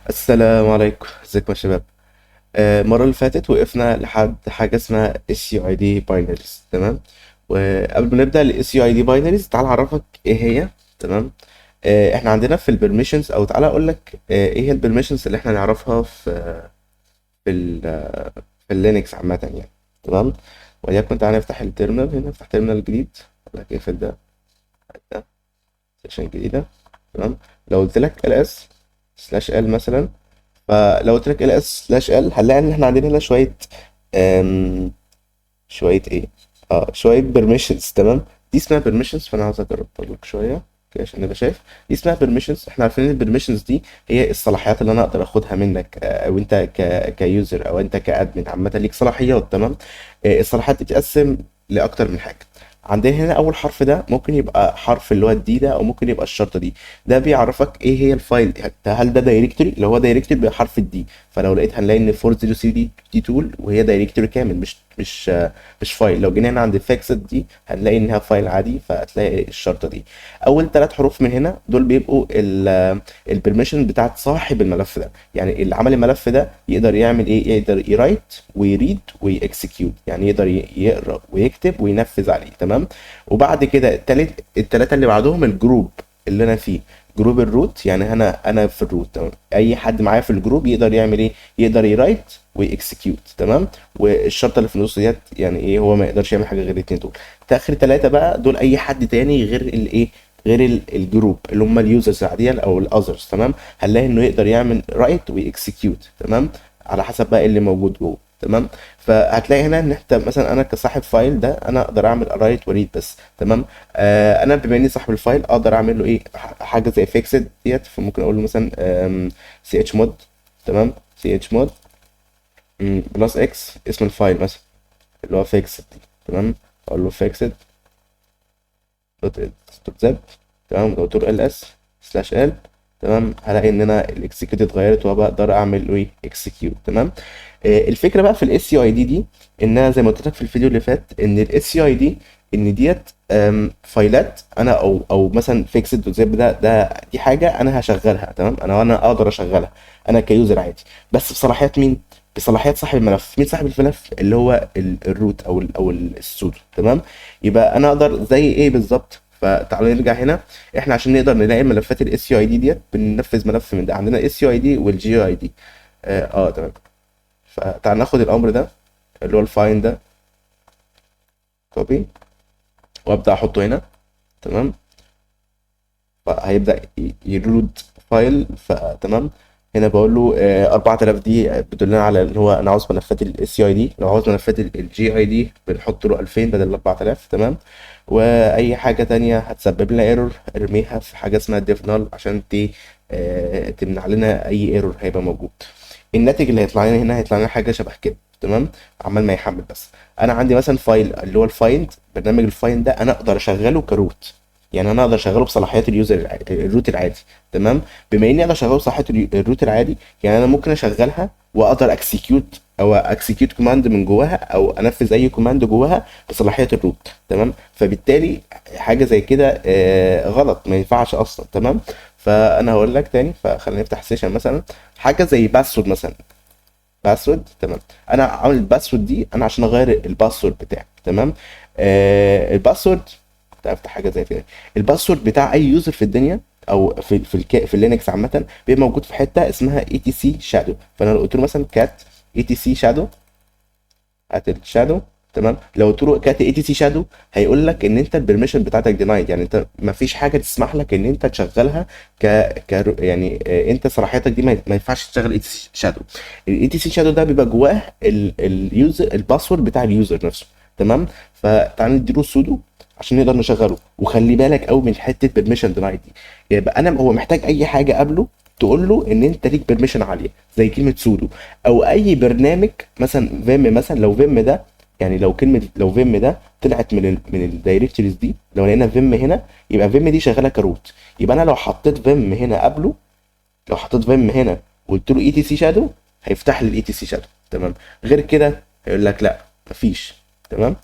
السلام عليكم، ازيكم يا شباب؟ المرة اللي فاتت وقفنا لحد حاجة اسمها SUID binaries. تمام. وقبل ما نبدأ ال SUID binaries تعال أعرفك إيه هي. تمام. إحنا عندنا في البرميشنز، أو تعال أقول لك إيه هي البرميشنز اللي إحنا نعرفها في ال في اللينكس عامة يعني. تمام. وليكن تعالى نفتح التيرمينال هنا، نفتح تيرمينال جديد. أقول لك اقفل ده سيشن جديدة. تمام. لو قلت لك ls/l مثلا، فلو قلت لك ls/l هنلاقي ان احنا عندنا هنا شويه أم... شويه ايه، شويه permissions. تمام. دي اسمها permissions، فانا عاوز اجرب لك شويه كده عشان نبقى شايف. دي اسمها permissions. احنا عارفين ان البرميشنز دي هي الصلاحيات اللي انا اقدر اخدها منك، او انت كيوزر، او انت كادمن عامه ليك صلاحيات. تمام. الصلاحيات دي بتتقسم لاكتر من حاجه. عندنا هنا اول حرف ده ممكن يبقى حرف اللي هو الدي ده، او ممكن يبقى الشرطه دي. ده بيعرفك ايه هي الفايل، هل ده دايركتوري. لو هو دايركتوري بحرف الدي، فلو لقيت هنلاقي ان 403 دي تول وهي دايركتوري كامل، مش فايل. لو جينا هنا عند فيكسد دي هنلاقي انها فايل عادي، فهتلاقي الشرطه دي. اول ثلاث حروف من هنا دول بيبقوا البرميشن بتاعت صاحب الملف ده. يعني اللي عمل الملف ده يقدر يعمل ايه؟ يقدر يرايت ويريد ويكسكيوت، يعني يقدر يقرا ويكتب وينفذ عليه. تمام. وبعد كده التلاته اللي بعدهم الجروب اللي انا فيه، جروب الروت. يعني انا في الروت. تمام. اي حد معايا في الجروب يقدر يعمل ايه؟ يقدر يرايت واكسكيوت. تمام. والشرطه اللي في النص ديت يعني ايه؟ هو ما يقدرش يعمل حاجه غير الاثنين دول. اخر ثلاثه بقى دول اي حد تاني غير الايه، غير الجروب اللي هم اليوزرز العاديه او الاذرز. تمام. هنلاقي انه يقدر يعمل رايت واكسكيوت. تمام. على حسب بقى اللي موجود جوه. تمام. فهتلاقي هنا ان انت مثلا، انا كصاحب فايل ده انا اقدر اعمل رايت وريد بس. تمام. انا بما اني صاحب الفايل اقدر اعمل له ايه، حاجه زي فيكسد ديت. فممكن اقول له مثلا سي اتش مود. تمام. سي اتش مود بلس اكس اسم الفايل مثلا اللي هو فيكسد دي. تمام. اقول له فيكسد دوت زب. تمام. لو قلت له ls/l، تمام، هلاقي ان انا الاكسكيوت اتغيرت وبقدر اعمل له ايه، اكسكيوت. تمام. الفكره بقى في الاس سي اي دي ان انا زي ما قلت لك في الفيديو اللي فات ان الاس سي اي دي ان ديت فايلات انا، او مثلا فيكسد دوت زب دي حاجه انا هشغلها. تمام. انا اقدر اشغلها انا كيوزر عادي، بس بصلاحيات مين؟ بصلاحيات صاحب الملف. مين صاحب الملف؟ اللي هو الروت او السودو. تمام. يبقى انا اقدر زي ايه بالظبط. فتعالوا نرجع هنا. احنا عشان نقدر نلاقي ملفات الاس يو اي دي ديت بننفذ ملف من ده. عندنا الاس يو اي دي والجي اي دي. تمام. فتعال ناخد الامر ده اللي هو الفاين ده، كوبي، وابدا احطه هنا. تمام. فهيبدا يلود فايل. فتمام. هنا بقول له 4000 دي بتدلنا على اللي هو انا عاوز ملفات الاس اي دي. لو عاوز ملفات الجي اي دي بنحط له 2000 بدل 4000. تمام. واي حاجه تانية هتسبب لنا ايرور ارميها في حاجه اسمها ديف نال عشان تمنع لنا اي ايرور هيبقى موجود. الناتج اللي هيطلع لنا هنا هيطلع لنا حاجه شبه كده. تمام. عمال ما يحمل بس. انا عندي مثلا فايل اللي هو الفايند، برنامج الفايند ده انا اقدر اشغله كروت. يعني انا اقدر اشغله بصلاحيات اليوزر الروت العادي. تمام. بما اني اقدر اشغله بصلاحيات الروت العادي، يعني انا ممكن اشغلها واقدر اكسكيوت كوماند من جواها، او انفذ اي كوماند جواها بصلاحيات الروت. تمام. فبالتالي حاجه زي كده غلط، ما ينفعش اصلا. تمام. فانا هقول لك تاني. فخلينا نفتح سيشن مثلا، حاجه زي باسورد مثلا. باسورد. تمام. انا عامل الباسورد دي انا عشان اغير الباسورد بتاعي. تمام. الباسورد، افتح حاجه زي كده. الباسورد بتاع اي يوزر في الدنيا، او في اللينكس عامه، بيبقى موجود في حته اسمها اي تي سي شادو. فانا لو قلت له مثلا كات اي تي سي شادو، هات الشادو. تمام. لو قلت له كات اي تي سي شادو هيقول لك ان انت البرميشن بتاعتك دينايد، يعني انت ما فيش حاجه تسمح لك ان انت تشغلها ك يعني انت صلاحيتك دي ما ينفعش تشغل اي تي سي شادو. الاي تي سي شادو ده بيبقى جواه اليوزر الباسورد بتاع اليوزر نفسه. تمام. فتعال نديله سودو عشان نقدر نشغله. وخلي بالك قوي من حته بيرميشن دينايد دي. يبقى انا هو محتاج اي حاجه قبله تقول له ان انت ليك بيرميشن عاليه زي كلمه سودو. او اي برنامج مثلا فيم، مثلا لو فيم ده، يعني لو فيم ده طلعت من الدايركتوريز دي، لو لقينا فيم هنا يبقى فيم دي شغاله كروت. يبقى انا لو حطيت فيم هنا قبله، لو حطيت فيم هنا وقلت له اي تي سي شادو هيفتح لي الاي تي سي شادو. تمام. غير كده هيقول لك لا، مفيش. تمام.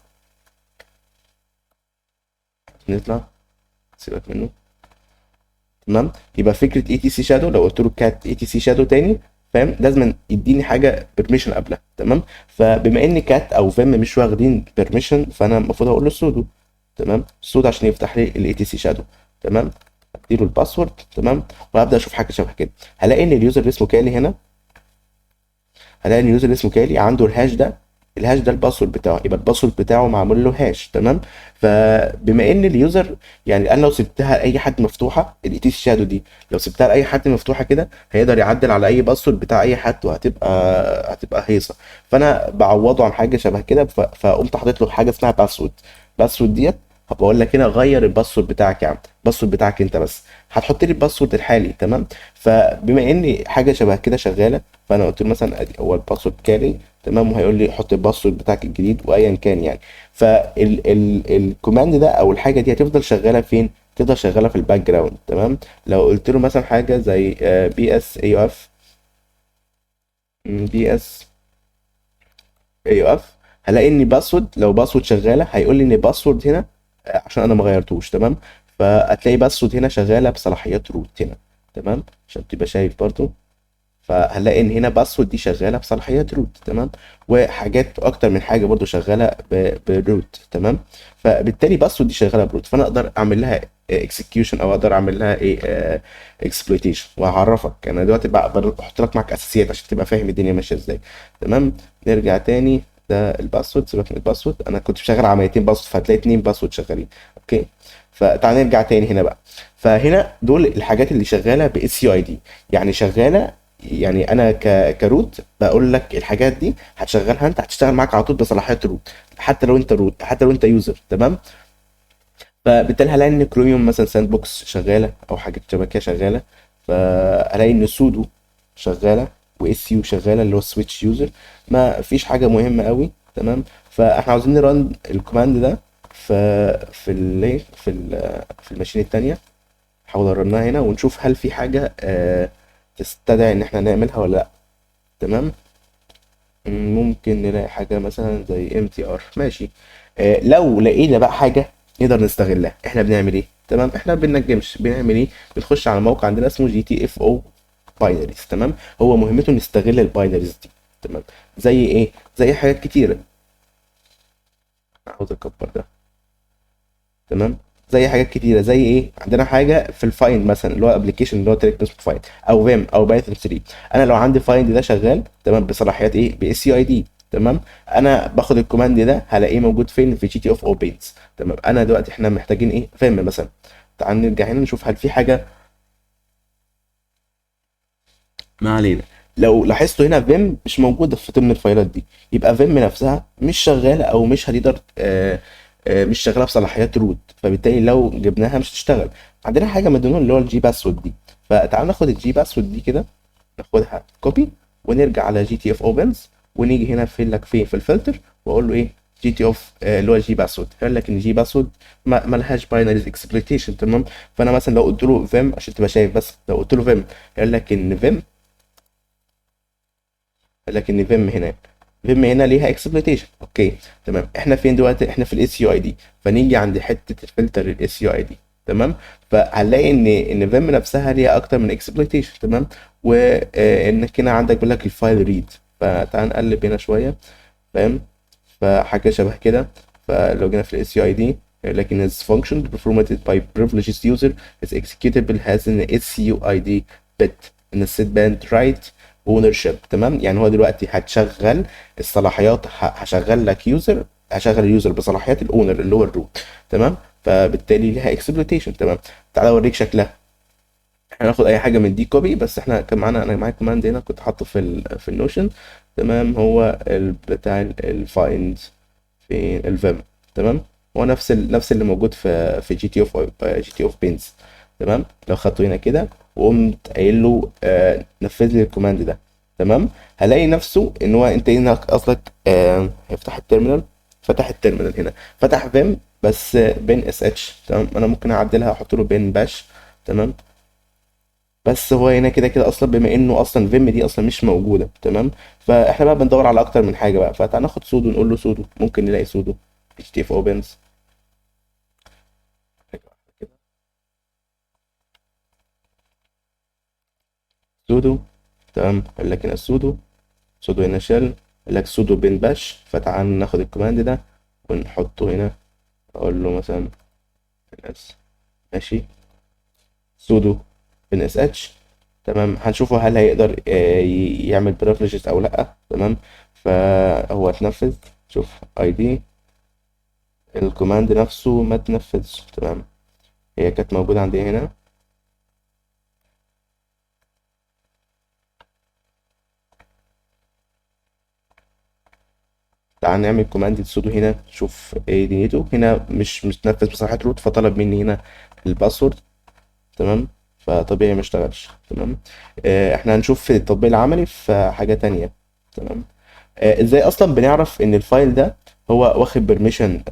نطلع، سيبك منه. تمام. يبقى فكره اي تي سي شادو لو قلت له كات اي تي سي شادو تاني، فاهم، لازم يديني حاجه بيرميشن قبلها. تمام. فبما ان كات او فيم مش واخدين بيرميشن، فانا المفروض اقول له سودو. تمام، سودو عشان يفتح لي الاي تي سي شادو. تمام. اديله الباسورد. تمام. وهبدا اشوف حاجه شبه كده. هلاقي ان اليوزر اللي اسمه كالي هنا، هلاقي ان اليوزر اللي اسمه كالي عنده الهاش ده. الهاش ده الباسورد بتاعه، يبقى الباسورد بتاعه معمول له هاش. تمام. فبما ان اليوزر، يعني انا لو سبتها لاي حد مفتوحه الاي تي سي شادو دي، لو سبتها لاي حد مفتوحه كده هيقدر يعدل على اي باسورد بتاع اي حد، هتبقى هيصه. فانا بعوضه عن حاجه شبه كده، فقمت حاطط له حاجه اسمها باسورد. باسورد ديت هبقول لك هنا غير الباسورد بتاعك يا عم، الباسورد بتاعك انت بس، هتحط لي الباسورد الحالي. تمام. فبما ان حاجه شبه كده شغاله، فانا قلت له مثلا ادي هو الباسورد كاري. تمام. وهيقول لي حط الباسورد بتاعك الجديد وايا كان يعني. فالكوماند ده او الحاجه دي هتفضل شغاله فين؟ تفضل شغاله في الباك جراوند. تمام. لو قلت له مثلا حاجه زي بي اس اي اف، بي اس اي اف، هلاقي ان باسورد، لو باسورد شغاله هيقول لي ان باسورد هنا عشان انا ما غيرتوش. تمام. فهتلاقي باسورد هنا شغاله بصلاحيات روت هنا. تمام، عشان تبقى شايف برضو. فهنلاقي ان هنا باسورد دي شغاله بصلاحيات روت. تمام. وحاجات اكتر من حاجه برضو شغاله بروت. تمام. فبالتالي باسورد دي شغاله بروت، فانا اقدر اعمل لها اكسكيوشن او اقدر اعمل لها ايه، اكسبلويتيشن. وهعرفك انا دلوقتي بحط لك معاك اساسيات عشان تبقى فاهم الدنيا ماشيه ازاي. تمام. نرجع تاني. ده الباسورد، سيبك من الباسورد، انا كنت شغال عمليتين باسورد فهتلاقي اتنين باسورد شغالين. اوكي. فتعال نرجع تاني هنا بقى. فهنا دول الحاجات اللي شغاله باس يو اي دي، يعني شغاله، يعني انا كروت بقول لك الحاجات دي هتشغلها انت، هتشتغل معاك على طول بصلاحيات روت، حتى لو انت روت، حتى لو انت يوزر. تمام. فبالتالي هلاقي ان كروميوم مثلا ساند بوكس شغاله او حاجه شبه كده شغاله. فهلاقي ان سودو شغاله، واس يو شغاله اللي هو سويتش يوزر. ما فيش حاجه مهمه قوي. تمام. فاحنا عاوزين نرن الكوماند ده في في الماشين التانية. حاول ارنها هنا ونشوف هل في حاجه تستدعي ان احنا نعملها ولا لا. تمام. ممكن نلاقي حاجة مثلا زي ام تي ار. ماشي. لو لقينا بقى حاجة نقدر نستغلها، احنا بنعمل ايه؟ تمام. احنا بننجمش، بنعمل ايه؟ بنخش على موقع عندنا اسمه جي تي اف او باينريز. تمام. هو مهمته نستغل الباينريز دي. تمام. زي ايه؟ زي حاجات كتيرة. عاوز اكبر ده. تمام. زي حاجات كتيره، زي ايه؟ عندنا حاجه في الفايند مثلا اللي هو ابلكيشن اللي هو تريك اسمه فايند، او فيم او بايثون 3. انا لو عندي فايند ده شغال تمام بصلاحيات ايه؟ باس يو اي دي. تمام. انا باخد الكوماند ده هلاقيه موجود فين؟ في جي تي اوف او بينز. تمام. انا دلوقتي احنا محتاجين ايه؟ فيم مثلا. تعال نرجع هنا نشوف هل في حاجه. ما علينا. لو لاحظتوا هنا فيم مش موجوده في ضمن الفايلات دي، يبقى فيم نفسها مش شغاله او مش هتقدر مش شغاله بصلاحيات روت، فبالتالي لو جبناها مش هتشتغل. عندنا حاجه من ضمنهم اللي هو الجي باسورد دي. فتعال ناخد الجي باسورد دي كده، ناخدها كوبي، ونرجع على جي تي اف اوبنز، ونيجي هنا في لك فين في الفلتر، واقول له ايه؟ جي تي اوف اللي هو الجي باسورد. قال لك ان جي باسورد ما لهاش باينريز اكسبلويتيشن. تمام. فانا مثلا لو قلت له فيم عشان تبقى شايف بس، لو قلت له فيم قال لك ان فيم، لكن فيم هنا، فيم هنا ليها اكسبلويتيشن. اوكي. تمام. احنا فين دلوقتي؟ احنا في الاس يو اي دي. فنيجي عند حته الفلتر الاس يو اي دي. تمام. فهنلاقي ان فيم نفسها ليها اكتر من اكسبلويتيشن. تمام. وانك هنا عندك بيقول لك الفايل ريد. فتعال نقلب هنا شويه. فاهم؟ فحاجه شبه كده. فلو جينا في الاس يو اي دي لكن his function performed by privileged user is executable has an SUID bit in a set band right ownership. تمام. يعني هو دلوقتي هتشغل الصلاحيات، هشغل لك يوزر، هشغل اليوزر بصلاحيات الاونر اللي هو الروت. تمام. فبالتالي ليها اكسبلويتيشن. تمام. تعالى اوريك شكلها. احنا هناخد اي حاجه من دي كوبي، بس احنا كان معانا، انا معايا كوماند هنا كنت حاطه في النوشن. تمام. هو بتاع الفايند في الفيم. تمام. هو نفس اللي موجود في جي تي اوف، جي تي اوف بينز. تمام. لو خدته هنا كده وقمت قايل له نفذ لي الكوماند ده. تمام. هلاقي نفسه ان هو انت هنا قصدك هيفتح التيرمينال. فتح التيرمينال هنا، فتح فيم بس بين اس اتش. تمام. انا ممكن اعدلها احط له بين باش. تمام. بس هو هنا كده كده اصلا بما انه اصلا فيم دي اصلا مش موجوده. تمام. فاحنا بقى بندور على اكتر من حاجه بقى، فتعال ناخد سودو نقول له سودو، ممكن نلاقي سودو اتش تي اف اوبنز. سودو. تمام، قال لك هنا سودو، سودو هنا شيل، قال لك سودو بين باش. فتعال ناخد الكوماند ده ونحطه هنا، اقول له مثلا اس، ماشي، سودو بين اس اتش. تمام، هنشوفه هل هيقدر يعمل بريفليجز او لا. تمام، فهو اتنفذ. شوف اي دي الكوماند نفسه ما اتنفذش. تمام، هي كانت موجودة عندي هنا. تعال نعمل كوماند سودو هنا، شوف ايه دنيته هنا. مش متنفذ بصراحة روت، فطلب مني هنا الباسورد. تمام، فطبيعي ما اشتغلش. تمام، احنا هنشوف في التطبيق العملي في حاجة تانية. تمام، ازاي اصلا بنعرف ان الفايل ده هو واخد بيرميشن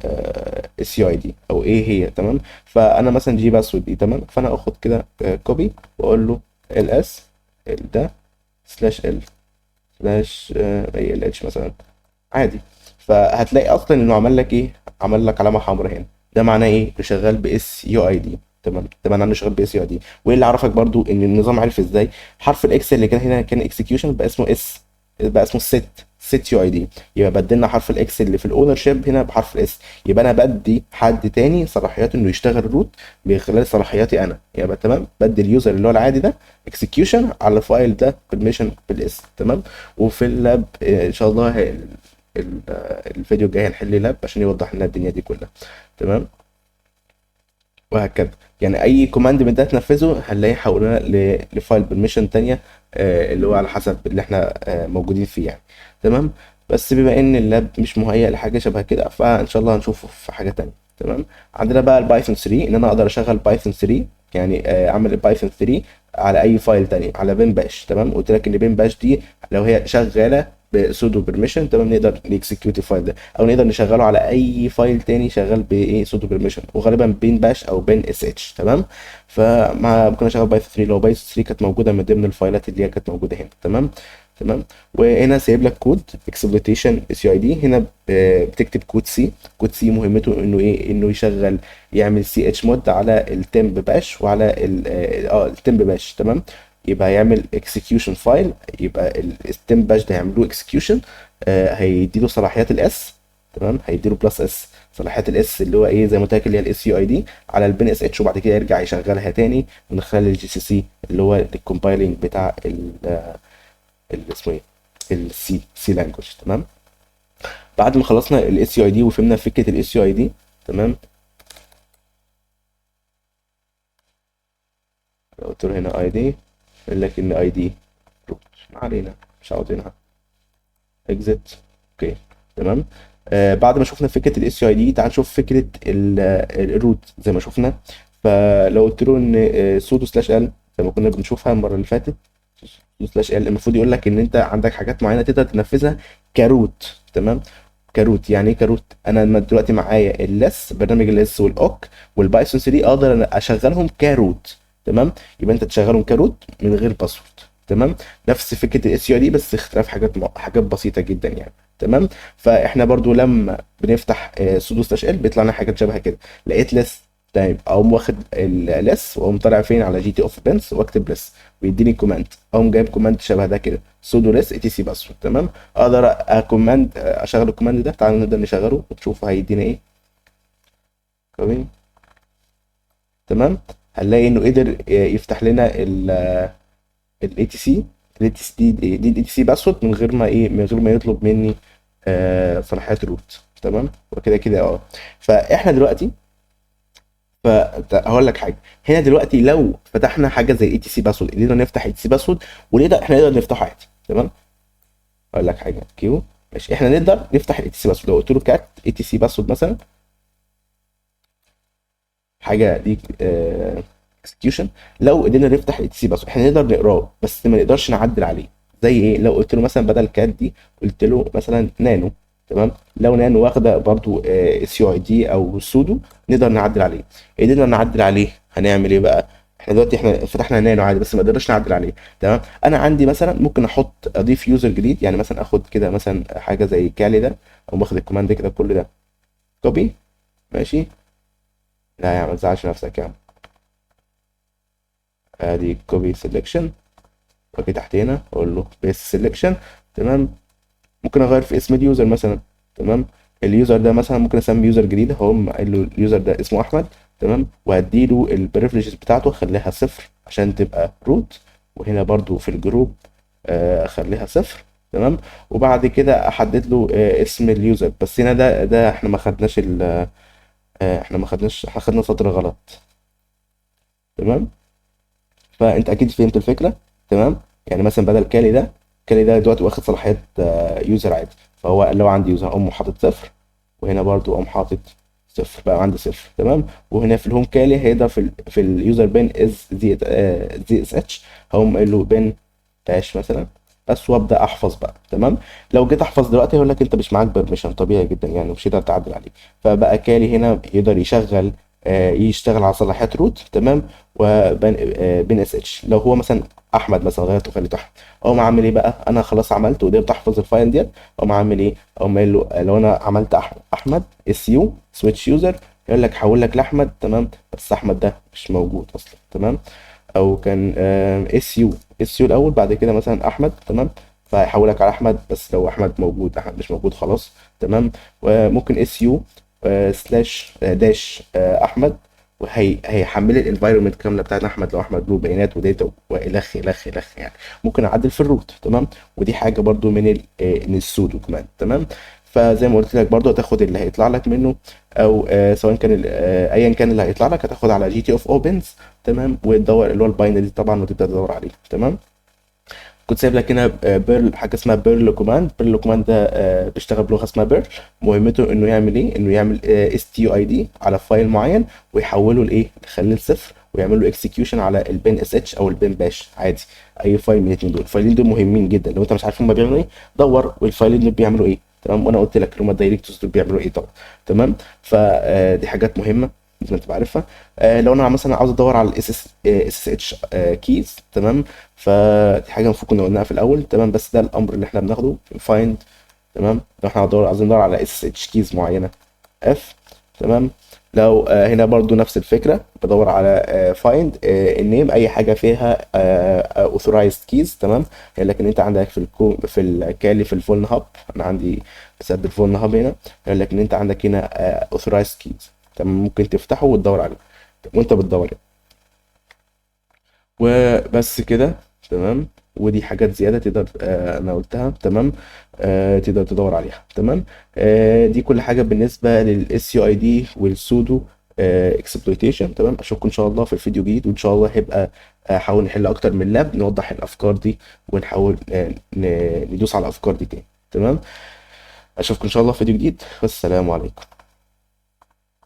اس يو اي دي او ايه هي. تمام، فانا مثلا جي باسورد دي. تمام، فانا اخد كده كوبي واقول له ال اس ده سلاش ال سلاش اي ال اتش مثلا، عادي. فهتلاقي اصلا انه عمل لك ايه، عمل لك علامه حمراء هنا. ده معناه ايه؟ اللي شغال باس يو اي دي. تمام، ده معناه انه شغال باس يو اي دي. وايه اللي عرفك برضو ان النظام عرف ازاي؟ حرف الاكس اللي كان هنا كان اكسكيوشن، بقى اسمه اس، بقى اسمه سيت يو اي دي. يبقى بدلنا حرف الاكس اللي في الاونر شيب هنا بحرف الاس. يبقى انا بدي حد تاني صلاحيات انه يشتغل روت من خلال صلاحياتي انا. يبقى تمام، بدي اليوزر اللي هو العادي ده اكسكيوشن على الفايل ده برميشن بالاس. تمام، وفي اللاب ان شاء الله الفيديو الجاي هنحل لاب عشان يوضح لنا الدنيا دي كلها. تمام، وهكذا. يعني اي كوماند من ده تنفذه هنلاقيه حولنا لفايل برميشن تانية، اللي هو على حسب اللي احنا موجودين فيه يعني. تمام، بس بما ان اللاب مش مهيأ لحاجه شبه كده، فان شاء الله هنشوفه في حاجه تانية. تمام، عندنا بقى البايثون 3، ان انا اقدر اشغل بايثون 3، يعني اعمل بايثون 3 على اي فايل تاني على بين باش. تمام، قلت لك ان بين باش دي لو هي شغاله بسودو بيرميشن، تمام، نقدر نكسكيوت الفايل ده، او نقدر نشغله على اي فايل تاني شغال بايه سودو بيرميشن، وغالبا بين باش او بين اس اتش. تمام، فمع ممكن اشغل بايثون 3 لو بايثون 3 كانت موجوده من ضمن الفايلات اللي هي كانت موجوده هنا. تمام، تمام. وهنا سايب لك كود اكسبلويتيشن اس يو اي دي. هنا بتكتب كود سي. كود سي مهمته انه ايه؟ انه يشغل، يعمل سي اتش مود على التمب باش وعلى التمب باش. تمام، يبقى يعمل اكسكيوشن فايل. يبقى التمب باش ده هيعمل له اكسكيوشن، هيديله صلاحيات الاس. تمام، هيديله بلس اس صلاحيات الاس اللي هو ايه زي ما قلت لك اللي هي الاس يو اي دي على البين اس اتش، وبعد كده يرجع يشغلها تاني من خلال الجي سي سي اللي هو الكومبايلنج بتاع اسمه ايه، السي لانجوج. تمام، بعد ما خلصنا الاس يو اي دي وفهمنا فكره الاس يو اي دي. تمام، لو قلت له هنا اي دي، يقول لك ان اي دي روت، ما علينا مش عاوزينها، اكزit. اوكي، تمام. بعد ما شفنا فكره الاس يو اي دي، تعال نشوف فكره الروت زي ما شفنا. فلو قلت له ان سودو سلاش ال زي ما كنا بنشوفها المره اللي فاتت، سودو سلاش ال المفروض يقول لك ان انت عندك حاجات معينه تقدر تنفذها كروت. تمام، كروت يعني ايه كروت؟ انا دلوقتي معايا اللس، برنامج اللس والاوك والبايثون 3 اقدر أنا اشغلهم كروت. تمام، يبقى انت تشغلهم كروت من غير باسورد. تمام، نفس فكره الاس يو دي بس اختلاف حاجات بسيطه جدا يعني. تمام، فاحنا برضو لما بنفتح سودو سلاش ال بيطلع لنا حاجات شبه كده. لقيت لس، طيب اقوم واخد اللس واقوم طالع فين على جي تي اوف بنس واكتب لس ويديني كوماند، اقوم جايب كوماند شبه ده كده سودو لس اي تي سي باسورد. تمام، اقدر اكوماند اشغل الكوماند ده. تعالوا نقدر نشغله وتشوفوا هيدينا ايه. كومي. تمام، هنلاقي انه قدر يفتح لنا الاي تي سي. الاي تي سي دي الاي تي سي باسورد من غير ما ايه، من غير ما يطلب مني صلاحيات روت. تمام، وكده كده فاحنا دلوقتي، فهقول لك حاجه هنا دلوقتي. لو فتحنا حاجه زي اي تي سي باسورد، قدرنا نفتح اي تي سي باسورد احنا نقدر نفتحه عادي. تمام، اقول لك حاجه كيو، ماشي، احنا نقدر نفتح الاي تي سي باسورد. لو قلت له كات اي تي سي باسورد مثلا، حاجه دي اكسكيوشن، لو قدرنا نفتح الاي تي سي باسورد احنا نقدر نقراه بس ما نقدرش نعدل عليه. زي ايه؟ لو قلت له مثلا بدل كات دي قلت له مثلا نانو. تمام، لو نانو واخده برضو اس يو اي دي او سودو نقدر نعدل عليه. قدرنا نعدل عليه هنعمل ايه بقى؟ احنا دلوقتي احنا فتحنا نانو عادي بس ما قدرناش نعدل عليه. تمام، انا عندي مثلا ممكن اضيف يوزر جديد، يعني مثلا اخد كده مثلا حاجه زي كالي ده، او باخد الكوماند كده كل ده كوبي. ماشي، لا يا عم ما تزعلش نفسك يا عم. ادي كوبي سيلكشن. واجي تحت هنا اقول له بيست سيلكشن. تمام. ممكن اغير في اسم اليوزر مثلا. تمام. اليوزر ده مثلا ممكن اسمي يوزر جديد، هقوم قايل له اليوزر ده اسمه احمد. تمام. وهديله البريفليجز بتاعته اخليها صفر عشان تبقى روت. وهنا برضو في الجروب اخليها صفر. تمام. وبعد كده احدد له اسم اليوزر. بس هنا ده احنا ما خدناش احنا خدنا سطر غلط. تمام. فانت اكيد فهمت الفكره. تمام. يعني مثلا بدل كالي ده دلوقتي واخد صلاحيات يوزر عادي. فهو لو عندي يوزر اقوم حاطط صفر، وهنا برضو اقوم حاطط صفر، بقى عندي صفر. تمام. وهنا في الهوم كالي هيقدر في اليوزر بين از دي اس اتش، هقوم قايل له بين داش مثلا بس، وابدا احفظ بقى. تمام. لو جيت احفظ دلوقتي هيقول لك انت مش معاك بيرميشن، طبيعي جدا يعني، مش هتقدر تعدل عليه. فبقى كالي هنا يقدر يشتغل على صلاحيات روت. تمام. وبين بين اس اتش لو هو مثلا احمد مثلا غيرته خليته احمد. اقوم عامل ايه بقى؟ انا خلاص عملت وقدرت احفظ الفايل ديت. اقوم عامل ايه؟ اقوم قايل له لو انا عملت احمد اس يو سويتش يوزر، يقول لك حول لك لاحمد. تمام. بس احمد ده مش موجود اصلا. تمام. او كان اس يو الاول بعد كده مثلا احمد. تمام. فهيحولك على احمد، بس لو احمد موجود احمد مش موجود خلاص. تمام. وممكن اس يو سلاش داش احمد، هيحمل الانفايرمنت كامله بتاعت احمد لو احمد له بيانات وداتا والخ الخ الخ يعني. ممكن اعدل في الروت. تمام. ودي حاجه برضو من السودو كمان. تمام. فزي ما قلت لك برضو هتاخد اللي هيطلع لك منه، او سواء كان ايا كان اللي هيطلع لك هتاخد على جي تي اوف اوبنز. تمام. وتدور اللي هو الباينري طبعا وتبدا تدور عليه. تمام. كنت سايب لك هنا بيرل، حاجه اسمها بيرل كوماند. بيرل كوماند ده بيشتغل بلغه اسمها بيرل. مهمته انه يعمل ايه؟ انه يعمل اس تي يو اي دي على فايل معين ويحوله لايه؟ يخليه لصفر ويعمل له اكسكيوشن على البين اس اتش او البين باش عادي. اي فايل من الاثنين دول. الفايلين دول مهمين جدا، لو انت مش عارف هم بيعملوا ايه دور والفايلين دول بيعملوا ايه. تمام. وانا قلت لك هم الدايركتورز دول بيعملوا ايه طبعا. تمام. فدي حاجات مهمه لازم تبقى عارفها. لو انا مثلا عاوز ادور على الاس اس اتش كيز. تمام. فدي حاجه المفروض كنا قلناها في الاول. تمام. بس ده الامر اللي احنا بناخده فايند. تمام. لو احنا عايزين ندور على اس اتش كيز معينه اف. تمام. لو هنا برضو نفس الفكره بدور على فايند النيم اي حاجه فيها authorized keys. تمام. لكن انت عندك في الكالي في الفولن هاب، انا عندي بسد الفولن هاب هنا. لكن انت عندك هنا authorized keys. تمام. ممكن تفتحه وتدور عليه وانت بتدور يعني. وبس كده. تمام. ودي حاجات زيادة تقدر انا قلتها. تمام. تقدر تدور عليها. تمام. دي كل حاجة بالنسبة للاس يو اي دي والسودو اكسبلويتيشن. تمام. اشوفكم ان شاء الله في الفيديو جديد، وان شاء الله هيبقى حاول نحل اكتر من لاب نوضح الافكار دي ونحاول ندوس على الافكار دي تاني. تمام. اشوفكم ان شاء الله في فيديو جديد، والسلام عليكم.